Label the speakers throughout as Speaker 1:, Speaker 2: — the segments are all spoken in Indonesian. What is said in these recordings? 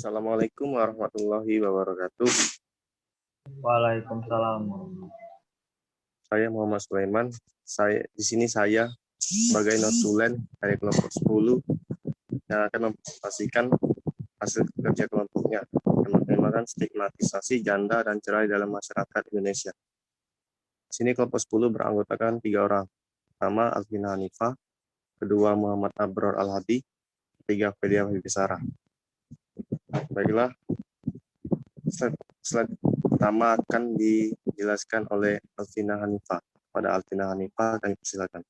Speaker 1: Assalamualaikum warahmatullahi wabarakatuh.
Speaker 2: Waalaikumsalam.
Speaker 1: Saya Muhammad Sulaiman. Di sini saya sebagai notulen dari kelompok 10 yang akan mempresentasikan hasil kerja kelompoknya yang bertemakan stigmatisasi janda dan cerai dalam masyarakat Indonesia. Di sini kelompok 10 beranggotakan 3 orang. Pertama Alvina Hanifah, kedua Muhammad Abror Al-Hadi, ketiga Fedia Wibisara. Baiklah, slide pertama akan dijelaskan oleh Alvina Hanifah. Pada Alvina Hanifah, kami persilakan.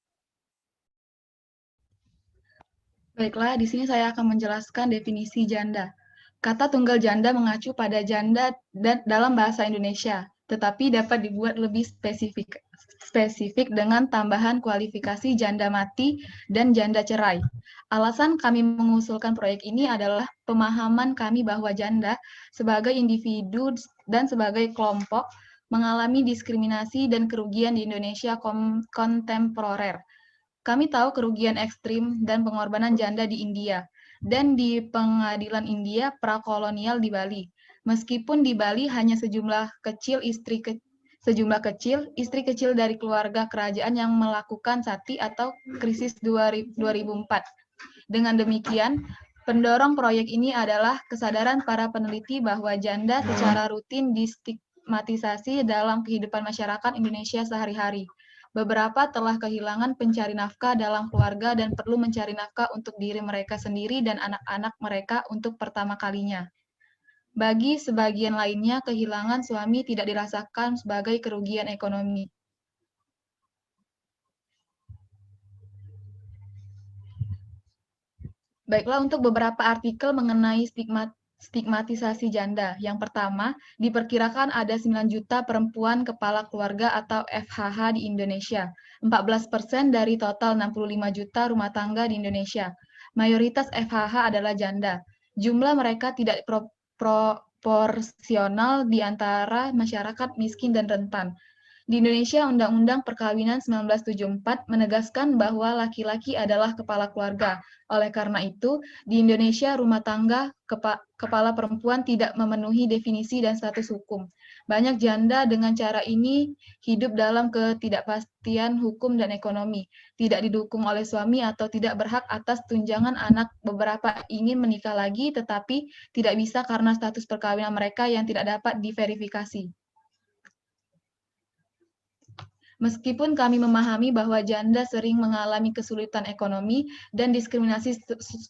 Speaker 3: Baiklah, di sini saya akan menjelaskan definisi janda. Kata tunggal janda mengacu pada janda dalam bahasa Indonesia, tetapi dapat dibuat lebih spesifik dengan tambahan kualifikasi janda mati dan janda cerai. Alasan kami mengusulkan proyek ini adalah pemahaman kami bahwa janda sebagai individu dan sebagai kelompok mengalami diskriminasi dan kerugian di Indonesia kontemporer. Kami tahu kerugian ekstrim dan pengorbanan janda di India dan di pengadilan India prakolonial di Bali. Meskipun di Bali hanya sejumlah kecil istri kecil dari keluarga kerajaan yang melakukan sati atau krisis 2004. Dengan demikian, pendorong proyek ini adalah kesadaran para peneliti bahwa janda secara rutin distigmatisasi dalam kehidupan masyarakat Indonesia sehari-hari. Beberapa telah kehilangan pencari nafkah dalam keluarga dan perlu mencari nafkah untuk diri mereka sendiri dan anak-anak mereka untuk pertama kalinya. Bagi sebagian lainnya, kehilangan suami tidak dirasakan sebagai kerugian ekonomi. Baiklah, untuk beberapa artikel mengenai stigmatisasi janda. Yang pertama, diperkirakan ada 9 juta perempuan kepala keluarga atau FHH di Indonesia. 14% dari total 65 juta rumah tangga di Indonesia. Mayoritas FHH adalah janda. Jumlah mereka tidak proporsional di antara masyarakat miskin dan rentan. Di Indonesia, Undang-Undang Perkawinan 1974 menegaskan bahwa laki-laki adalah kepala keluarga. Oleh karena itu, di Indonesia rumah tangga kepala perempuan tidak memenuhi definisi dan status hukum. Banyak janda dengan cara ini hidup dalam ketidakpastian hukum dan ekonomi, tidak didukung oleh suami atau tidak berhak atas tunjangan anak. Beberapa ingin menikah lagi tetapi tidak bisa karena status perkawinan mereka yang tidak dapat diverifikasi. Meskipun kami memahami bahwa janda sering mengalami kesulitan ekonomi dan diskriminasi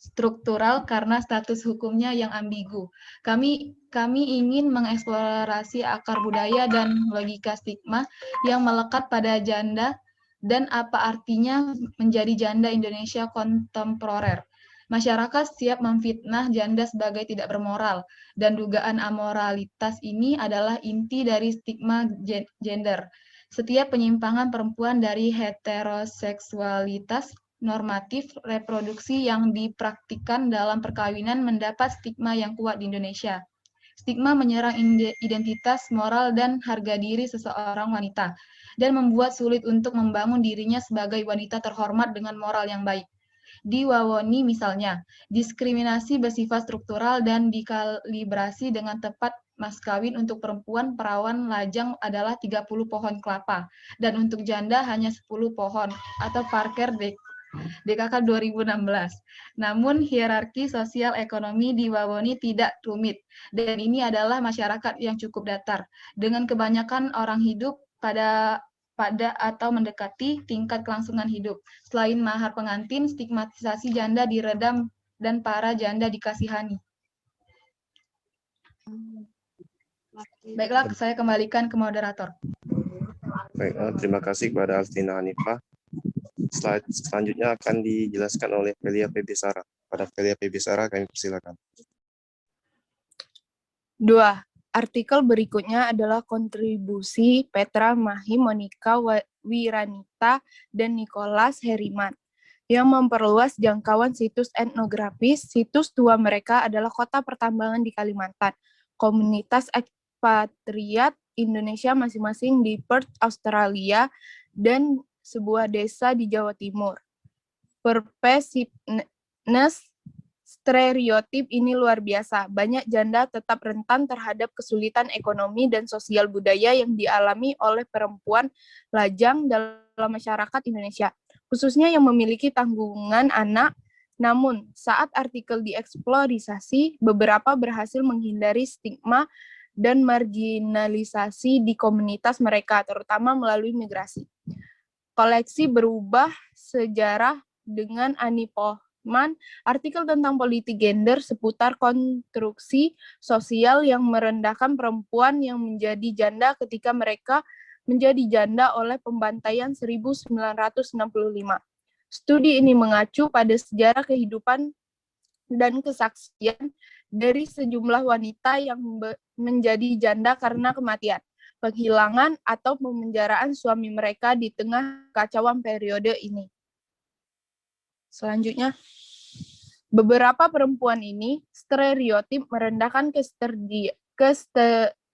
Speaker 3: struktural karena status hukumnya yang ambigu, kami ingin mengeksplorasi akar budaya dan logika stigma yang melekat pada janda dan apa artinya menjadi janda Indonesia kontemporer. Masyarakat siap memfitnah janda sebagai tidak bermoral, dan dugaan amoralitas ini adalah inti dari stigma gender. Setiap penyimpangan perempuan dari heteroseksualitas normatif reproduksi yang dipraktikkan dalam perkawinan mendapat stigma yang kuat di Indonesia. Stigma menyerang identitas, moral, dan harga diri seseorang wanita, dan membuat sulit untuk membangun dirinya sebagai wanita terhormat dengan moral yang baik. Di Wawoni misalnya, diskriminasi bersifat struktural dan dikalibrasi dengan tepat. Mas kawin untuk perempuan perawan lajang adalah 30 pohon kelapa, dan untuk janda hanya 10 pohon, atau parker DKK 2016. Namun hierarki sosial ekonomi di Wawoni tidak rumit, dan ini adalah masyarakat yang cukup datar, dengan kebanyakan orang hidup pada atau mendekati tingkat kelangsungan hidup. Selain mahar pengantin, stigmatisasi janda diredam dan para janda dikasihani. Baiklah, saya kembalikan ke moderator.
Speaker 1: Baik, terima kasih kepada Alvina Hanifah. Slide selanjutnya akan dijelaskan oleh Felia Wibisara. Pada Felia Wibisara, kami persilakan.
Speaker 4: 2. Artikel berikutnya adalah kontribusi Petra Mahi Monika Wiranita dan Nicholas Heriman yang memperluas jangkauan situs etnografis. Situs tua mereka adalah Kota Pertambangan di Kalimantan, komunitas ekspatriat Indonesia masing-masing di Perth, Australia, dan sebuah desa di Jawa Timur. Purposiveness Stereotip ini luar biasa. Banyak janda tetap rentan terhadap kesulitan ekonomi dan sosial budaya yang dialami oleh perempuan lajang dalam masyarakat Indonesia, khususnya yang memiliki tanggungan anak. Namun, saat artikel dieksplorisasi, beberapa berhasil menghindari stigma dan marginalisasi di komunitas mereka, terutama melalui migrasi. Koleksi berubah sejarah dengan Ani Pohman, artikel tentang politik gender seputar konstruksi sosial yang merendahkan perempuan yang menjadi janda ketika mereka menjadi janda oleh pembantaian 1965. Studi ini mengacu pada sejarah kehidupan dan kesaksian dari sejumlah wanita yang menjadi janda karena kematian, penghilangan, atau pemenjaraan suami mereka di tengah kacauan periode ini. Selanjutnya, beberapa perempuan ini stereotip merendahkan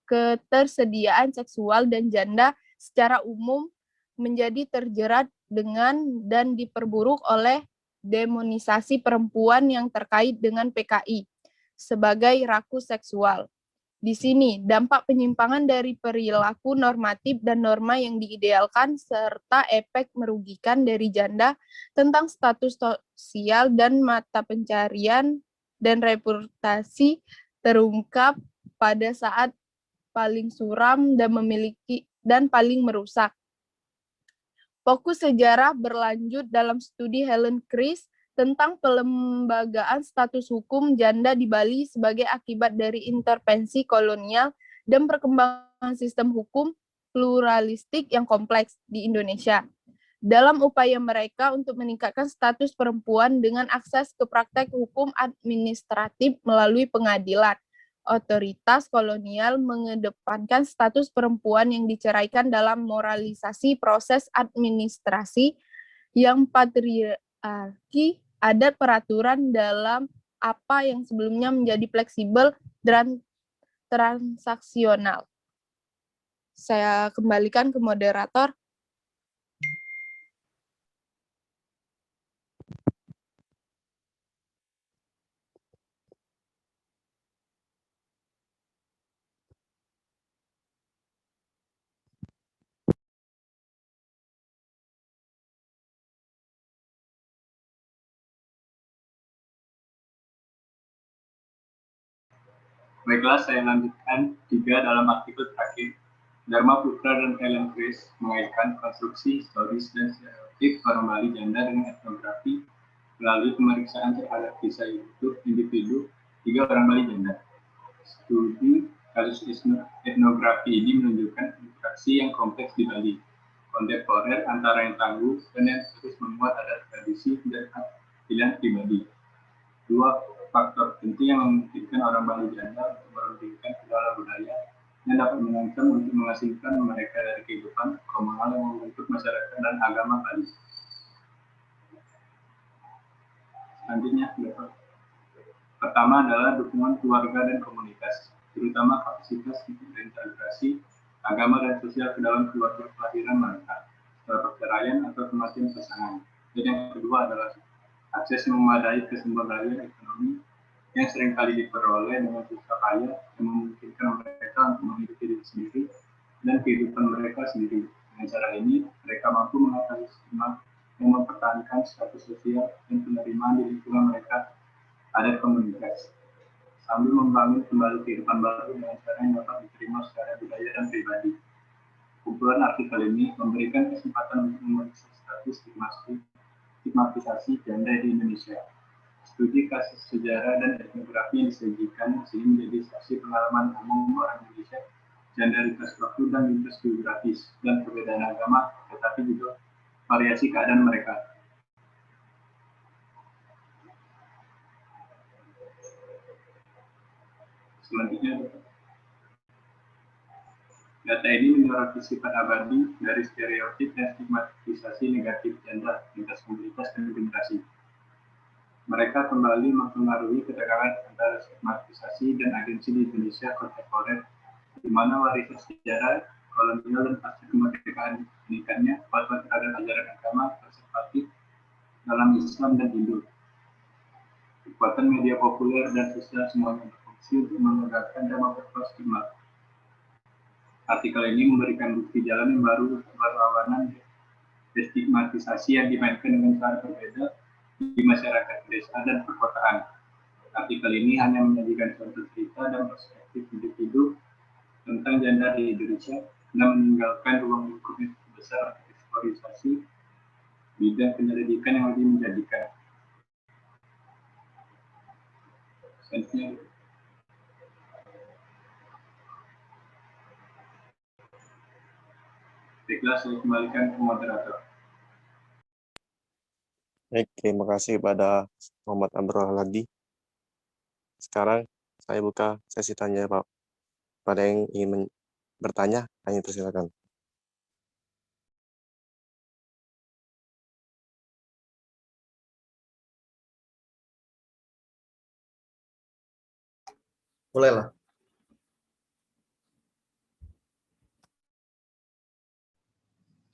Speaker 4: ketersediaan seksual dan janda secara umum menjadi terjerat dengan dan diperburuk oleh demonisasi perempuan yang terkait dengan PKI sebagai rakus seksual. Di sini, dampak penyimpangan dari perilaku normatif dan norma yang diidealkan serta efek merugikan dari janda tentang status sosial dan mata pencarian dan reputasi terungkap pada saat paling suram dan paling merusak. Fokus sejarah berlanjut dalam studi Helen Chris tentang pelembagaan status hukum janda di Bali sebagai akibat dari intervensi kolonial dan perkembangan sistem hukum pluralistik yang kompleks di Indonesia. Dalam upaya mereka untuk meningkatkan status perempuan dengan akses ke praktek hukum administratif melalui pengadilan, otoritas kolonial mengedepankan status perempuan yang diceraikan dalam moralisasi proses administrasi yang patriarki, adat peraturan dalam apa yang sebelumnya menjadi fleksibel dan transaksional. Saya kembalikan ke moderator.
Speaker 2: Baiklah, saya lanjutkan juga dalam artikel terakhir. Dharma Putra dan Helen Chris mengaitkan konstruksi, historis, dan stereotip orang Bali janda dengan etnografi melalui pemeriksaan terhadap kisah hidup individu 3 orang Bali janda. Studi kasus etnografi ini menunjukkan interaksi yang kompleks di Bali, kontemporer antara yang tangguh dan yang terus memuat adat tradisi dan pilihan pribadi. 2 faktor penting yang memungkinkan orang Bali janda untuk merundingkan segala budaya yang dapat mengancam untuk mengasingkan mereka dari kehidupan komunal yang membentuk masyarakat dan agama Bali. Selanjutnya, pertama adalah dukungan keluarga dan komunitas, terutama kapasitas untuk reintegrasi agama dan sosial ke dalam keluarga kelahiran mereka, setelah perceraian atau kematian pasangan. Dan yang kedua adalah akses memadai ke sumber daya ekonomi yang seringkali diperoleh dengan susah payah yang memungkinkan mereka untuk menghidupi diri sendiri dan kehidupan mereka sendiri. Dengan cara ini, mereka mampu mengatasi stigma yang mempertahankan status sosial dan penerimaan di lingkungan mereka adat komunitas, sambil membangun kembali kehidupan baru dengan cara yang dapat diterima secara budaya dan pribadi. Kumpulan artikel ini memberikan kesempatan untuk memeriksa status stigmatisasi janda di Indonesia. Studi kasus sejarah dan etnografi yang disajikan di sini menjadi saksi pengalaman umum orang Indonesia, janda lintas waktu dan lintas geografis, dan perbedaan agama, tetapi juga variasi keadaan mereka. Selanjutnya, data ini menyoroti sifat abadi dari stereotip dan stigmatisasi negatif janda lintas komunitas dan generasi. Mereka kembali mempengaruhi ketegangan antara stigmatisasi dan agensi di Indonesia kontemporer, di mana warisan sejarah kolonial dan pasca kemerdekaan meningkatnya fatwa terhadap ajaran agama konservatif dalam Islam dan Hindu. Kekuatan media populer dan sosial semuanya berfungsi untuk menegakkan dan memperkuat stigma. Artikel ini memberikan bukti jalan yang baru untuk perlawanan destigmatisasi yang dimainkan dengan cara berbeda di masyarakat desa dan perkotaan. Artikel ini hanya menyajikan contoh cerita dan perspektif individu tentang janda di Indonesia dan meninggalkan ruang lingkup yang cukup besar untuk eksploitasi bidang penyelidikan yang lebih menjadikan. Sense-nya. Baiklah, saya kembalikan ke moderator.
Speaker 1: Baik, terima kasih kepada Muhammad Amrul Haladi. Sekarang saya buka sesi tanya Pak. Pada yang ingin bertanya, hanya persilakan. Bolehlah.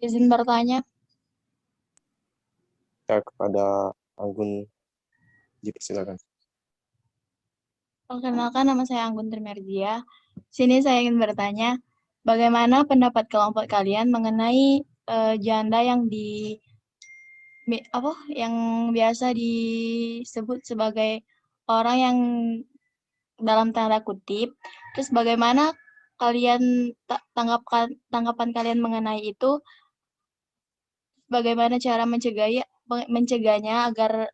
Speaker 5: Izin bertanya.
Speaker 1: Ya, kepada Anggun, dipersilakan.
Speaker 5: Perkenalkan, nama saya Anggun Trimerdia. Sini saya ingin bertanya, bagaimana pendapat kelompok kalian mengenai janda yang yang biasa disebut sebagai orang yang dalam tanda kutip. Terus bagaimana kalian tanggapan kalian mengenai itu? Bagaimana cara mencegahnya agar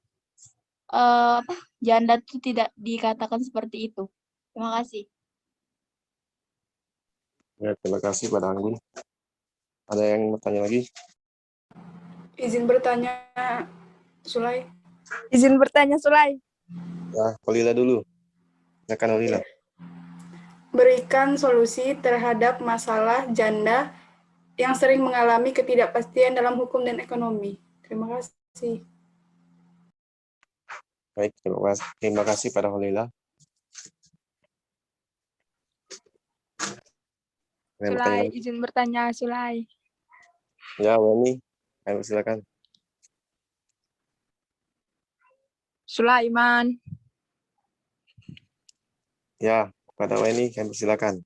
Speaker 5: janda itu tidak dikatakan seperti itu? Terima kasih.
Speaker 1: Ya, terima kasih pada Anggun. Ada yang bertanya lagi?
Speaker 6: Izin bertanya, Sulai.
Speaker 4: Izin bertanya, Sulai.
Speaker 1: Ya, Kolila dulu. Silakan Kolila.
Speaker 6: Berikan solusi terhadap masalah janda yang sering mengalami ketidakpastian dalam hukum dan ekonomi. Terima kasih.
Speaker 1: Baik, terima kasih pada Kolila.
Speaker 4: Sulai, izin bertanya, Sulai.
Speaker 1: Ya, Weni, ayo silakan.
Speaker 4: Sulaiman.
Speaker 1: Ya, pada Weni, kami silakan.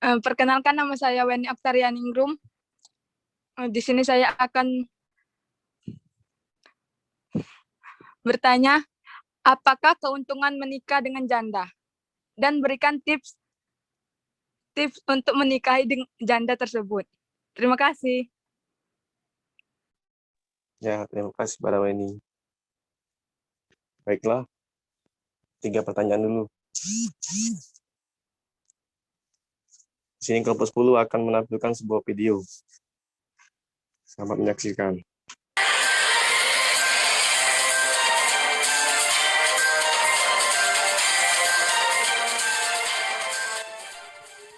Speaker 4: Perkenalkan, nama saya Weni Oktarianingrum. Di sini saya akan bertanya, apakah keuntungan menikah dengan janda? Dan berikan tips untuk menikahi janda tersebut. Terima kasih.
Speaker 1: Ya, terima kasih pada Weni. Baiklah, 3 pertanyaan dulu. Di sini kelompok 10 akan menampilkan sebuah video. Selamat menyaksikan.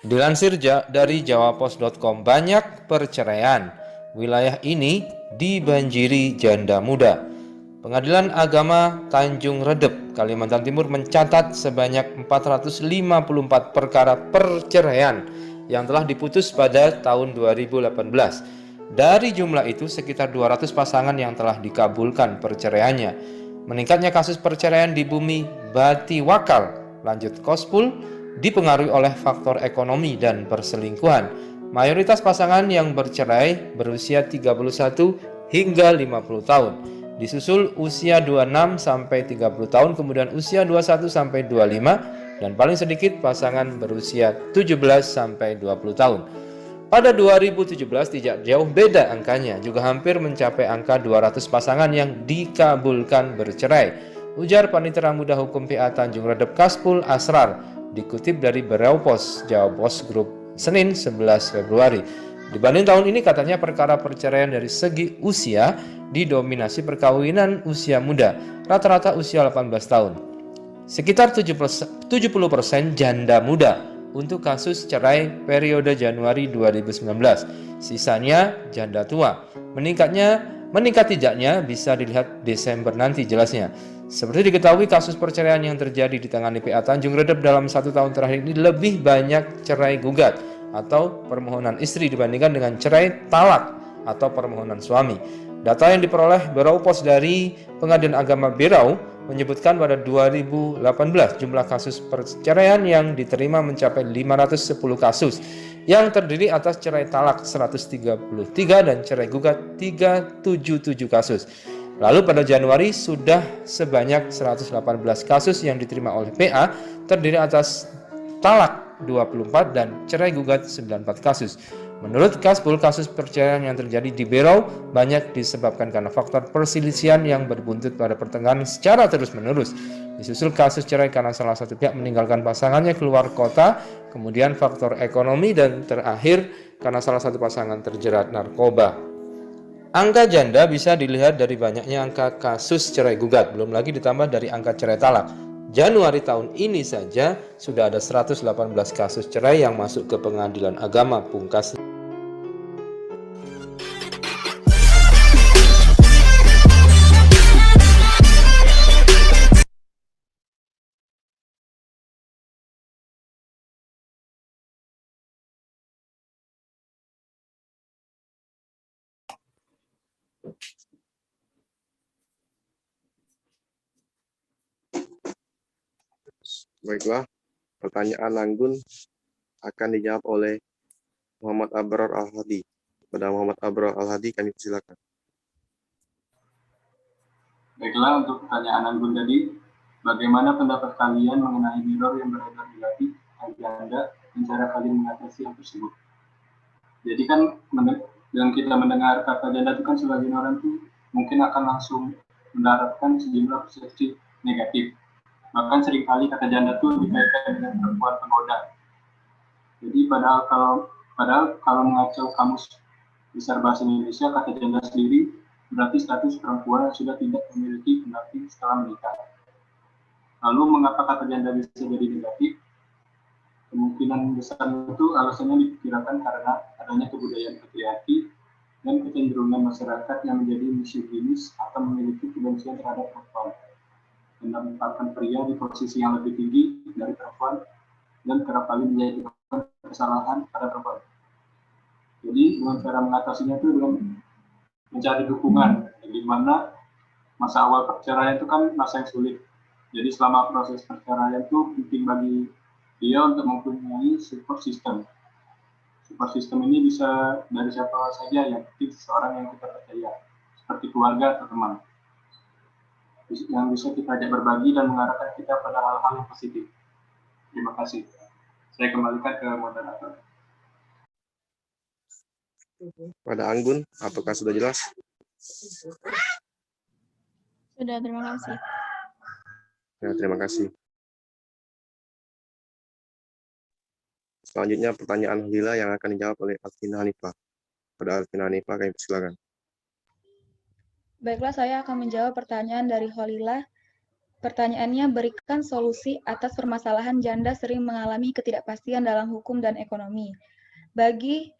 Speaker 7: Dilansir dari jawapos.com, banyak perceraian wilayah ini dibanjiri janda muda. Pengadilan Agama Tanjung Redep, Kalimantan Timur mencatat sebanyak 454 perkara perceraian yang telah diputus pada tahun 2018. Dari jumlah itu, sekitar 200 pasangan yang telah dikabulkan perceraiannya. Meningkatnya kasus perceraian di bumi Bati Wakal, lanjut Kospul, dipengaruhi oleh faktor ekonomi dan perselingkuhan. Mayoritas pasangan yang bercerai berusia 31 hingga 50 tahun. Disusul usia 26 sampai 30 tahun, kemudian usia 21 sampai 25, dan paling sedikit pasangan berusia 17 sampai 20 tahun. Pada 2017 tidak jauh beda angkanya, juga hampir mencapai angka 200 pasangan yang dikabulkan bercerai. Ujar Panitera Muda Hukum PA Tanjung Redep Kaspul Asrar, dikutip dari Berewpos, Jawapos Group, Senin 11 Februari. Dibanding tahun ini, katanya perkara perceraian dari segi usia didominasi perkawinan usia muda, rata-rata usia 18 tahun. Sekitar 70% janda muda untuk kasus cerai periode Januari 2019. Sisanya janda tua. Meningkat tidaknya bisa dilihat Desember nanti jelasnya. Seperti diketahui, kasus perceraian yang terjadi di tangani PA Tanjung Redep dalam 1 tahun terakhir ini lebih banyak cerai gugat atau permohonan istri dibandingkan dengan cerai talak atau permohonan suami. Data yang diperoleh Berau Pos dari Pengadilan Agama Berau menyebutkan pada 2018 jumlah kasus perceraian yang diterima mencapai 510 kasus yang terdiri atas cerai talak 133 dan cerai gugat 377 kasus. Lalu pada Januari sudah sebanyak 118 kasus yang diterima oleh PA terdiri atas talak 24 dan cerai gugat 94 kasus. Menurut Kasbul, kasus perceraian yang terjadi di Berau banyak disebabkan karena faktor perselisihan yang berbuntut pada pertengkaran secara terus-menerus. Disusul kasus cerai karena salah satu pihak meninggalkan pasangannya keluar kota, kemudian faktor ekonomi, dan terakhir karena salah satu pasangan terjerat narkoba. Angka janda bisa dilihat dari banyaknya angka kasus cerai gugat, belum lagi ditambah dari angka cerai talak. Januari tahun ini saja sudah ada 118 kasus cerai yang masuk ke Pengadilan Agama Pungkas.
Speaker 1: Baiklah, pertanyaan Anggun akan dijawab oleh Muhammad Abrar Al-Hadi. Pada Muhammad Abrar Al-Hadi kami silakan.
Speaker 2: Baiklah, untuk pertanyaan Anggun tadi, bagaimana pendapat kalian mengenai mirror yang beredar di Latin, Anda, dan cara kalian mengatasi hal tersebut? Jadi kan, dengan kita mendengar kata janda itu kan sebagian orang tuh mungkin akan langsung mendaratkan sejumlah persepsi negatif. Bahkan seringkali kata janda itu dikaitkan dengan perempuan penggoda. Jadi padahal kalau mengacu kamus besar bahasa Indonesia, kata janda sendiri berarti status perempuan yang sudah tidak memiliki pendamping setelah menikah. Lalu mengapa kata janda bisa jadi negatif? Kemungkinan besar itu alasannya diperkirakan karena adanya kebudayaan patriarki dan kecenderungan masyarakat yang menjadi misoginis atau memiliki kebencian terhadap perempuan dan menempatkan pria di posisi yang lebih tinggi dari perempuan dan kerap kali menjadikan kesalahan pada perempuan. Jadi dengan cara mengatasinya itu dengan mencari dukungan, di mana masa awal perceraian itu kan masa yang sulit. Jadi selama proses perceraian itu penting bagi dia untuk mempunyai support system. Support system ini bisa dari siapa saja, yang penting seseorang yang kita percaya, seperti keluarga atau teman, yang bisa kita ajak berbagi dan mengarahkan kita pada hal-hal yang positif. Terima kasih. Saya kembalikan ke moderator.
Speaker 1: Pada Anggun, apakah sudah jelas?
Speaker 5: Sudah, terima kasih.
Speaker 1: Ya, terima kasih. Selanjutnya pertanyaan Lila yang akan dijawab oleh Alvina Hanifah. Pada Alvina Hanifah, kami silakan.
Speaker 3: Baiklah, saya akan menjawab pertanyaan dari Holila. Pertanyaannya, berikan solusi atas permasalahan janda sering mengalami ketidakpastian dalam hukum dan ekonomi. Bagi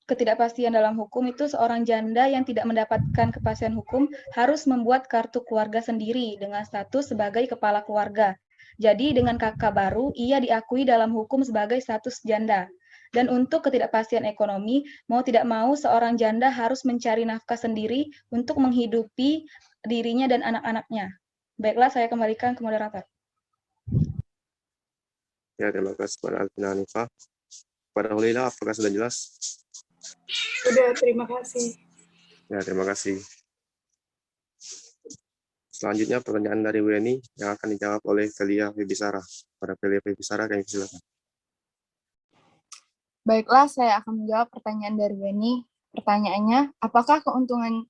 Speaker 3: ketidakpastian dalam hukum itu, seorang janda yang tidak mendapatkan kepastian hukum harus membuat kartu keluarga sendiri dengan status sebagai kepala keluarga. Jadi dengan kakak baru, ia diakui dalam hukum sebagai status janda. Dan untuk ketidakpastian ekonomi, mau tidak mau seorang janda harus mencari nafkah sendiri untuk menghidupi dirinya dan anak-anaknya. Baiklah, saya kembalikan ke moderator.
Speaker 1: Ya, terima kasih pada Alvina Hanifah. Pada Holila, apakah sudah jelas?
Speaker 6: Sudah, terima kasih.
Speaker 1: Ya, terima kasih. Selanjutnya pertanyaan dari Weni yang akan dijawab oleh Velia Wibisara. Pada Velia Wibisara, kami silakan.
Speaker 4: Baiklah, saya akan menjawab pertanyaan dari Weni. Pertanyaannya, apakah keuntungan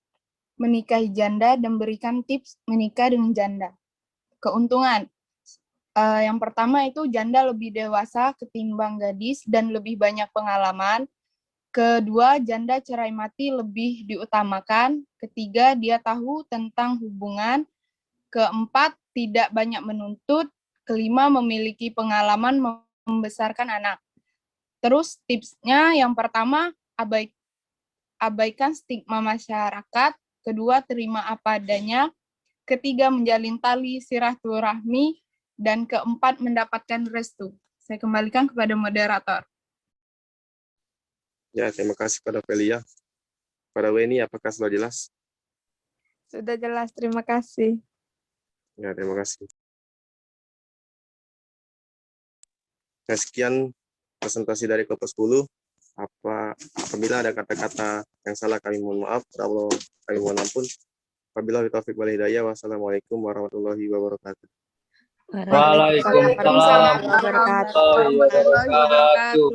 Speaker 4: menikahi janda dan berikan tips menikah dengan janda? Keuntungan. Yang pertama itu janda lebih dewasa ketimbang gadis dan lebih banyak pengalaman. Kedua, janda cerai mati lebih diutamakan. Ketiga, dia tahu tentang hubungan. Keempat, tidak banyak menuntut. Kelima, memiliki pengalaman membesarkan anak. Terus tipsnya yang pertama, abaikan stigma masyarakat. Kedua, terima apa adanya. Ketiga, menjalin tali silaturahmi. Dan keempat, mendapatkan restu. Saya kembalikan kepada moderator.
Speaker 1: Ya, terima kasih pada Velia. Pada Weni, apakah sudah jelas?
Speaker 4: Sudah jelas, terima kasih.
Speaker 1: Ya, terima kasih. Nah, sekian presentasi dari kelompok 10. Apabila ada kata-kata yang salah, kami mohon maaf. Allah, kami mohon ampun. Apabila taufik wal hidayah, wassalamualaikum warahmatullahi wabarakatuh.
Speaker 8: Waalaikumsalam warahmatullahi wabarakatuh.